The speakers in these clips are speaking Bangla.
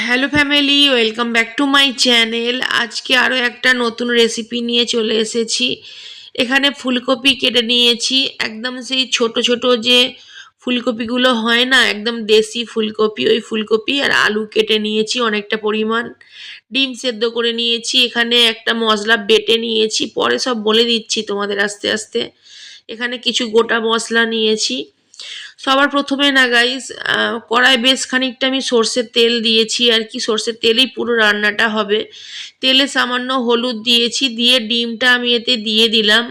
Hello family, welcome back to my channel. আজকে আরও একটা নতুন রেসিপি নিয়ে চলে এসেছি। এখানে ফুলকপি কেটে নিয়েছি, একদম সেই ছোট ছোট যে ফুলকপিগুলো হয় না, একদম দেশি ফুলকপি, ওই ফুলকপি আর আলু কেটে নিয়েছি অনেকটা পরিমাণ। ডিম সেদ্ধ করে নিয়েছি, এখানে একটা মশলা বেটে নিয়েছি, পরে সব বলে দিচ্ছি তোমাদের আস্তে আস্তে। এখানে কিছু গোটা মশলা নিয়েছি। সবার প্রথমে না গাইস, কড়াই বেশ খানিকটা আমি সর্ষের তেল দিয়েছি আর কি, সর্ষের তেলেই পুরো রান্নাটা হবে। তেলে সামান্য হলুদ দিয়েছি, দিয়ে ডিমটা আমি এতে দিয়ে দিলাম।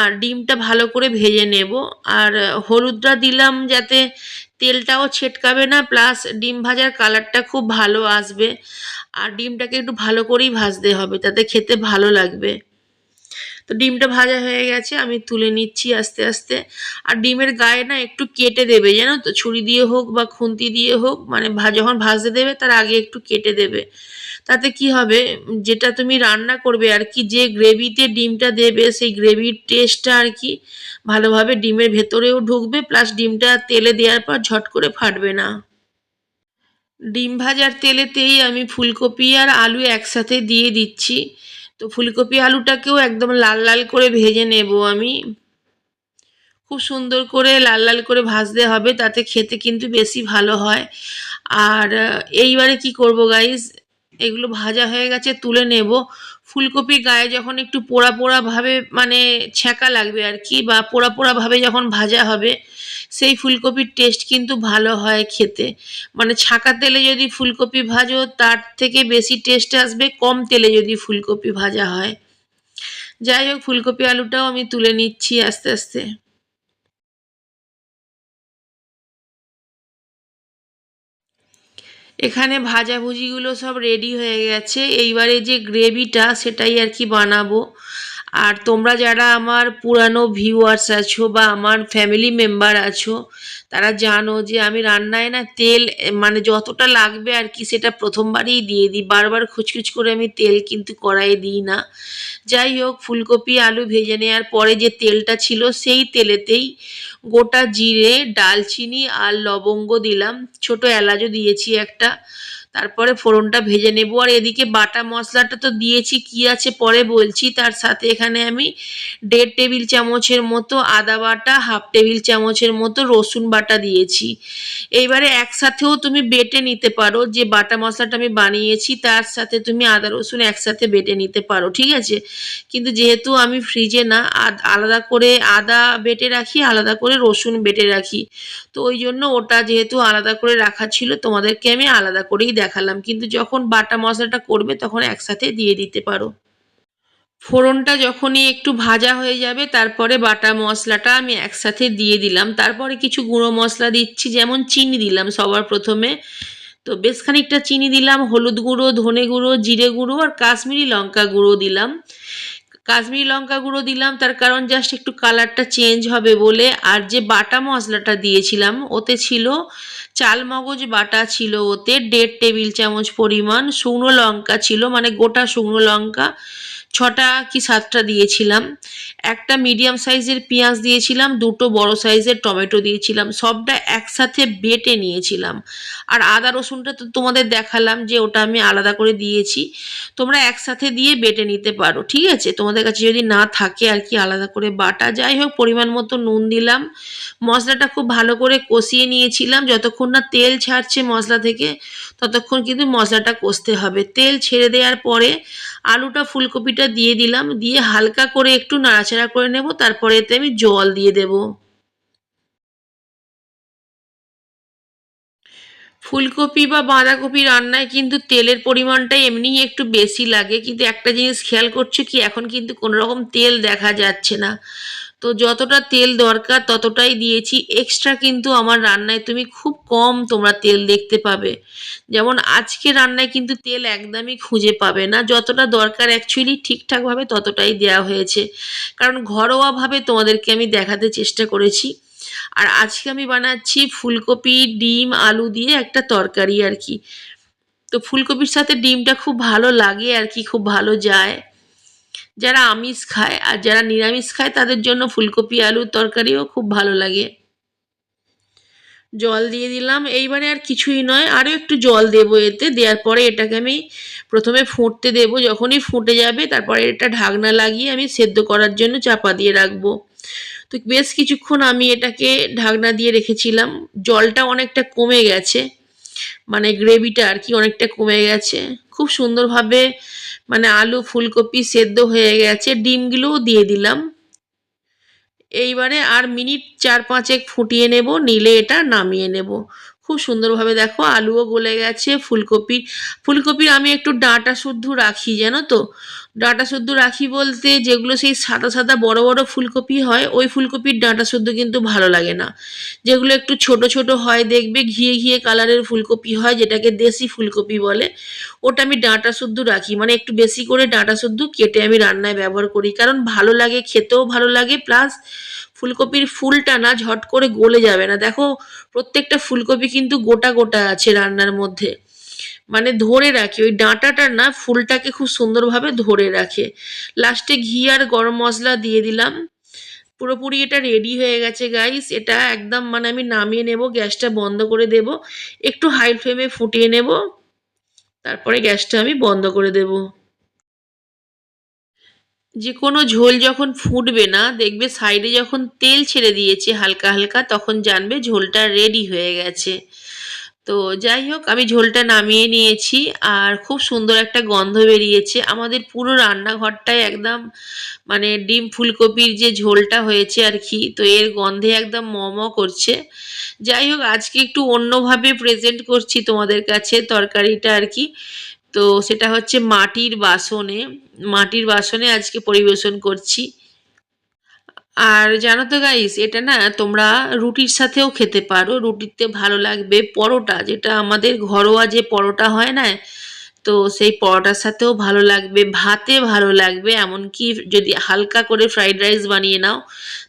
আর ডিমটা ভালো করে ভেজে নেব। আর হলুদটা দিলাম যাতে তেলটাও ছেটকাবে না, প্লাস ডিম ভাজার কালারটা খুব ভালো আসবে। আর ডিমটাকে একটু ভালো করেই ভাজতে হবে, তাতে খেতে ভালো লাগবে। তো ডিমটা ভাজা হয়ে গেছে, আমি তুলে নিচ্ছি আস্তে আস্তে। আর ডিমের গায়ে না একটু কেটে দেবে, জানো তো, ছুরি দিয়ে হোক বা খুন্তি দিয়ে হোক, মানে যখন ভাজতে দেবে তার আগে একটু কেটে দেবে। তাতে কি হবে, যেটা তুমি রান্না করবে আর কি, যে গ্রেভিতে ডিমটা দেবে সেই গ্রেভির টেস্টটা আর কি ভালোভাবে ডিমের ভেতরেও ঢুকবে, প্লাস ডিমটা তেলে দেওয়ার পর ঝট করে ফাটবে না। ডিম ভাজার তেলেতেই আমি ফুলকপি আর আলু একসাথে দিয়ে দিচ্ছি। তো ফুলকপি আলুটাকেও একদম লাল লাল করে ভেজে নেব আমি। খুব সুন্দর করে লাল লাল করে ভাজতে হবে, তাতে খেতে কিন্তু বেশি ভালো হয়। আর এইবারে কি করব গাইস, এগুলো ভাজা হয়ে গেছে, তুলে নেব। ফুলকপির গায়ে যখন একটু পোড়া পোড়া ভাবে, মানে ছ্যাঁকা লাগবে আর কি, বা পোড়া পোড়া ভাবে যখন ভাজা হবে, সেই ফুলকপির টেস্ট কিন্তু ভালো হয় খেতে। মানে ছাঁকা তেলে যদি ফুলকপি ভাজো তার থেকে বেশি টেস্ট আসবে কম তেলে যদি ফুলকপি ভাজা হয়। যাই হোক, ফুলকপি আলুটাও আমি তুলে নিচ্ছি আস্তে আস্তে। এখানে ভাজাভুজিগুলো সব রেডি হয়ে গেছে, এইবারে যে গ্রেভিটা সেটাই আর কি বানাবো। আর তোমরা যারা আমার পুরানো ভিউয়ার্স আছো বা আমার ফ্যামিলি মেম্বার আছো, তারা জানো যে আমি রান্নায় না তেল মানে যতটা লাগবে আর কি সেটা প্রথমবারেই দিয়ে দিই, বারবার খুচখুচ করে আমি তেল কিন্তু কড়াইয়ে দিই না। যাই হোক, ফুলকপি আলু ভেজে নেওয়ার পরে যে তেলটা ছিল সেই তেলেতেই গোটা জিরে, ডালচিনি আর লবঙ্গ দিলাম, ছোট এলাচও দিয়েছি একটা। তারপরে ফোড়নটা ভেজে নেব। আর এদিকে বাটা মশলাটা তো দিয়েছি, কি আছে পরে বলছি। তার সাথে এখানে আমি 1.5 টেবিল চামচের মতো আদা বাটা, 1/2 টেবিল চামচের মতো রসুন বাটা দিয়েছি। এইবারে একসাথেও তুমি বেটে নিতে পারো, যে বাটা মশলাটা আমি বানিয়েছি তার সাথে তুমি আদা রসুন একসাথে বেটে নিতে পারো, ঠিক আছে। কিন্তু যেহেতু আমি ফ্রিজে না, আলাদা করে আদা বেটে রাখি, আলাদা করে রসুন বেটে রাখি, তো ওই জন্য ওটা যেহেতু আলাদা করে রাখা ছিল তোমাদেরকে আমি আলাদা করেই দেখালাম, কিন্তু যখন বাটা মশলাটা করবে তখন একসাথে দিয়ে দিতে পারো। ফোড়নটা যখনই একটু ভাজা হয়ে যাবে তারপরে বাটা মশলাটা আমি একসাথে দিয়ে দিলাম। তারপরে কিছু গুঁড়ো মশলা দিচ্ছি, যেমন চিনি দিলাম সবার প্রথমে। তো বেশ খানিকটা চিনি দিলাম, হলুদ গুঁড়ো, ধনে গুঁড়ো, জিরে গুঁড়ো আর কাশ্মীরি লঙ্কা গুঁড়ো দিলাম। কাশ্মীরি লঙ্কা গুঁড়ো দিলাম তার কারণ জাস্ট একটু কালারটা চেঞ্জ হবে বলে। আর যে বাটা মশলাটা দিয়েছিলাম ওতে ছিল চাল মগজ বাটা, ছিল ওতে 1.5 টেবিল চামচ পরিমাণ, শুকনো লঙ্কা ছিল, মানে গোটা শুকনো লঙ্কা 6টা কি 7টা দিয়েছিলাম, একটা মিডিয়াম সাইজের পেঁয়াজ দিয়েছিলাম, দুটো বড় সাইজের টমেটো দিয়েছিলাম, সবটা একসাথে বেটে নিয়েছিলাম। আর আদা রসুনটা তো তোমাদের দেখালাম যে ওটা আমি আলাদা করে দিয়েছি, তোমরা একসাথে দিয়ে বেটে নিতে পারো, ঠিক আছে, তোমাদের কাছে যদি না থাকে আর কি আলাদা করে বাটা। যাই হোক, পরিমাণ মতো নুন দিলাম। মশলাটা খুব ভালো করে কষিয়ে নিয়েছিলাম, যতক্ষণ না তেল ছাড়ছে মশলা থেকে ততক্ষণ কিন্তু মশলাটা কষতে হবে। তেল ছেড়ে দেওয়ার পরে আলুটা ফুলকপিটা দিয়ে দিলাম, দিয়ে হালকা করে একটু নাড়াচাড়া করে নেব, তারপরে এতে আমি জল দিয়ে দেব। ফুলকপি বা বাঁধাকপি রান্নায় কিন্তু তেলের পরিমাণটা এমনিই একটু বেশি লাগে, কিন্তু একটা জিনিস খেয়াল করছো কি, এখন কিন্তু কোনো রকম তেল দেখা যাচ্ছে না। তো যতটা তেল দরকার ততটাই দিয়েছি, এক্সট্রা কিন্তু আমার রান্নায় তুমি খুব কম তোমরা তেল দেখতে পাবে। যেমন আজকে রান্নায় কিন্তু তেল একদমই খুঁজে পাবে না, যতটা দরকার অ্যাকচুয়ালি ঠিকঠাকভাবে ততটাই দেওয়া হয়েছে, কারণ ঘরোয়াভাবে তোমাদেরকে আমি দেখাতে চেষ্টা করেছি। আর আজকে আমি বানাচ্ছি ফুলকপি, ডিম, আলু দিয়ে একটা তরকারি আর কি। তো ফুলকপির সাথে ডিমটা খুব ভালো লাগে আর কি, খুব ভালো যায় যারা আমিষ খায়। আর যারা নিরামিষ খায় তাদের জন্য ফুলকপি আলুর তরকারিও খুব ভালো লাগে। জল দিয়ে দিলাম। এইবারে আর কিছুই নয়, আরও একটু জল দেবো এতে। দেওয়ার পরে এটাকে আমি প্রথমে ফুটতে দেবো, যখনই ফুটে যাবে তারপরে এটা ঢাকনা লাগিয়ে আমি সেদ্ধ করার জন্য চাপা দিয়ে রাখবো। তো বেশ কিছুক্ষণ আমি এটাকে ঢাকনা দিয়ে রেখেছিলাম। জলটা অনেকটা কমে গেছে, মানে গ্রেভিটা আর কি অনেকটা কমে গেছে। খুব সুন্দরভাবে মানে আলু ফুলকপি সেদ্ধ হয়ে গেছে। ডিমগুলোও দিয়ে দিলাম। এইবারে আর মিনিট 4-5 ফুটিয়ে নেব, নিলে এটা নামিয়ে নেব। খুব সুন্দরভাবে দেখো আলুও গলে গেছে। ফুলকপির আমি একটু ডাঁটা শুদ্ধ রাখি, জানো তো। ডাঁটা শুদ্ধ রাখি বলতে যেগুলো সেই সাদা সাদা বড় বড় ফুলকপি হয়, ওই ফুলকপির ডাঁটা শুদ্ধ কিন্তু ভালো লাগে না। যেগুলো একটু ছোট ছোট হয়, দেখবে ঘিয়ে ঘিয়ে কালারের ফুলকপি হয়, যেটাকে দেশি ফুলকপি বলে, ওটা আমি ডাঁটা শুদ্ধ রাখি। মানে একটু বেশি করে ডাঁটা শুদ্ধ কেটে আমি রান্নায় ব্যবহার করি, কারণ ভালো লাগে, খেতেও ভালো লাগে, প্লাস ফুলকপির ফুলটা না ঝট করে গলে যাবে না। দেখো প্রত্যেকটা ফুলকপি কিন্তু গোটা গোটা আছে রান্নার মধ্যে, মানে ধরে রাখে ওই ডাঁটাটা না, ফুলটাকে খুব সুন্দরভাবে ধরে রাখে। লাস্টে ঘি আর গরম মশলা দিয়ে দিলাম। পুরোপুরি এটা রেডি হয়ে গেছে গাইস। এটা একদম মানে আমি নামিয়ে নেব, গ্যাসটা বন্ধ করে দেব, একটু হাই ফ্লেমে ফুটিয়ে নেব, তারপরে গ্যাসটা আমি বন্ধ করে দেব। যে কোনো ঝোল যখন ফুটবে না, দেখবে সাইডে যখন তেল ছেড়ে দিয়েছে হালকা হালকা, তখন জানবে ঝোলটা রেডি হয়ে গেছে। তো যাই হোক, আমি ঝোলটা নামিয়ে নিয়েছি। আর খুব সুন্দর একটা গন্ধ বেরিয়েছে আমাদের পুরো রান্নাঘরটায় একদম, মানে ডিম ফুলকপির যে ঝোলটা হয়েছে আর কি, তো এর গন্ধে একদম ম ম করছে। যাই হোক, আজকে একটু অন্যভাবে প্রেজেন্ট করছি তোমাদের কাছে তরকারিটা আর কি। তো সেটা হচ্ছে মাটির বাসনে আজকে পরিবেশন করছি। আর জানো তো গাইস, এটা না তোমরা রুটির সাথেও খেতে পারো, রুটিতে ভালো লাগবে। পরোটা, যেটা আমাদের ঘরোয়া যে পরোটা হয় না, তো সেই পরোটার সাথেও ভালো লাগবে, ভাতে ভালো লাগবে। এমনকি যদি হালকা করে ফ্রাইড রাইস বানিয়ে নাও,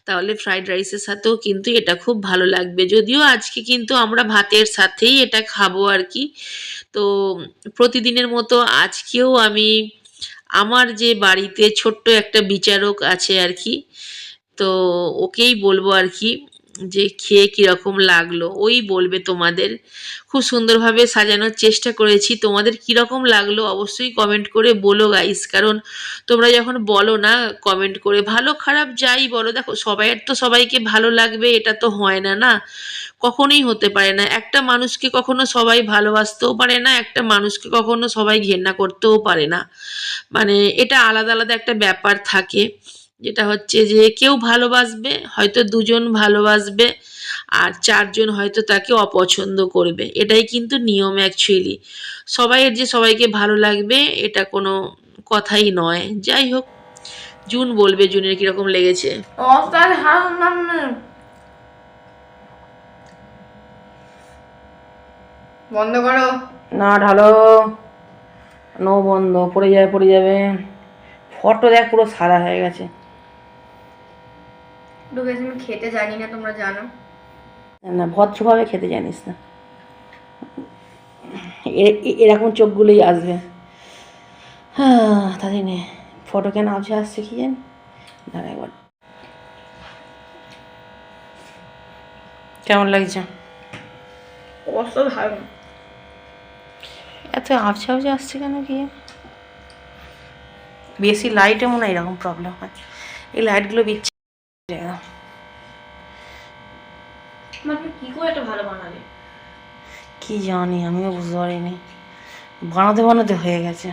তাহলে ফ্রাইড রাইসের সাথেও কিন্তু এটা খুব ভালো লাগবে। যদিও আজকে কিন্তু আমরা ভাতের সাথেই এটা খাবো আর কি। তো প্রতিদিনের মতো আজকেও আমি আমার যে বাড়িতে ছোট্ট একটা বিচারক আছে আর কি, তো ওকেই বলবো আর কি যে খেয়ে কীরকম লাগলো, ওই বলবে তোমাদের। খুব সুন্দরভাবে সাজানোর চেষ্টা করেছি, তোমাদের কীরকম লাগলো অবশ্যই কমেন্ট করে বলো গাইস। কারণ তোমরা যখন বলো না কমেন্ট করে, ভালো খারাপ যাই বলো, দেখো সবাইয়ের তো সবাইকে ভালো লাগবে এটা তো হয় না, না কখনোই হতে পারে না। একটা মানুষকে কখনো সবাই ভালোবাসতেও পারে না, একটা মানুষকে কখনো সবাই ঘেন্না করতেও পারে না। মানে এটা আলাদা আলাদা একটা ব্যাপার থাকে, যেটা হচ্ছে যে কেউ ভালোবাসবে, হয়তো দুজন ভালোবাসবে, আর চারজন হয়তো তাকে অপছন্দ করবে। এটাই কিন্তু নিয়ম অ্যাকচুয়ালি। সবাইয়ের যে সবাইকে ভালো লাগবে এটা কোনো কথাই নয়। যাই হোক, জুন বলবে জুনের কিরকম লেগেছে। বন্ধ করো। না ঢালো, নো বন্ধ, পড়ে যাবে। ফটো দেখ পুরো সাদা হয়ে গেছে। আমি খেতে জানি না, তোমরা জানো না, ভদ্রভাবে খেতে জানিস না, এরকম চোখগুলোই আসবে। হ্যাঁ তাই নে, ফটো কেন আবছে আসছে কি জানি। দাঁড়া একবার, কেমন লাগছে? ভালো। এত আবছে আবছে আসছে কেন কি? বেশি লাইটে মনে হয় এরকম প্রবলেম হয়, এই লাইটগুলো বিচ্ছি। কি করে এটা ভালো বানাবে কি জানি, আমিও বুঝতে পারিনি, বানাতে হয়ে গেছে।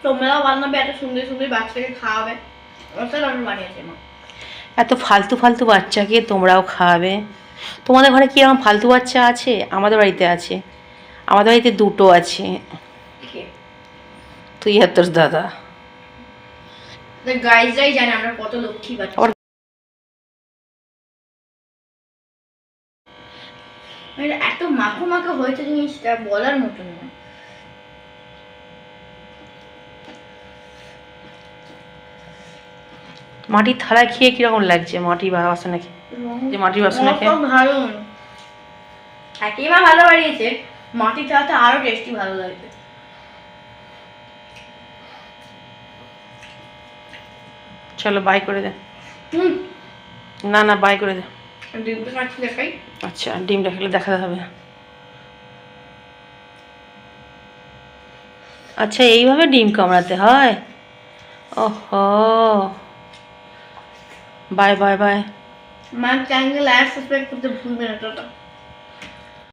তোমরাও বানাবে, এত সুন্দর সুন্দর বাচ্চাকে খাওয়াবে, আমি বানিয়েছি মা। এত ফালতু ফালতু বাচ্চাকে তোমরাও খাওয়াবে? তোমাদের ঘরে কি এরকম ফালতু বাচ্চা আছে? আমাদের বাড়িতে আছে, আমাদের বাড়িতে দুটো আছে, তুই আর তোর দাদা। গাইজরাই জানে আমরা কত লক্ষ্মী বাচ্চা। এত মাখো মাখো হয়েছে জিনিসটা বলার মতো না। মাটির থালায় খেয়ে কিরকম লাগছে? মাটির বাসনে যে মাটির বাসনে খেয়ে ভালো, একেবারে ভালো বানিয়েছে। মাটির থালাতে আরো টেস্টি ভালো লাগবে। চলো বাই করে দে। না না বাই করে দে। ডিমটা কাটছি দেখাই। আচ্ছা ডিমটা খেলে দেখাতে হবে। আচ্ছা এইভাবে ডিম কামড়াতে হয়। ওহো বাই বাই বাই। আমার চ্যানেল লাইক সাবস্ক্রাইব করতে ভুলবেন না টাটা।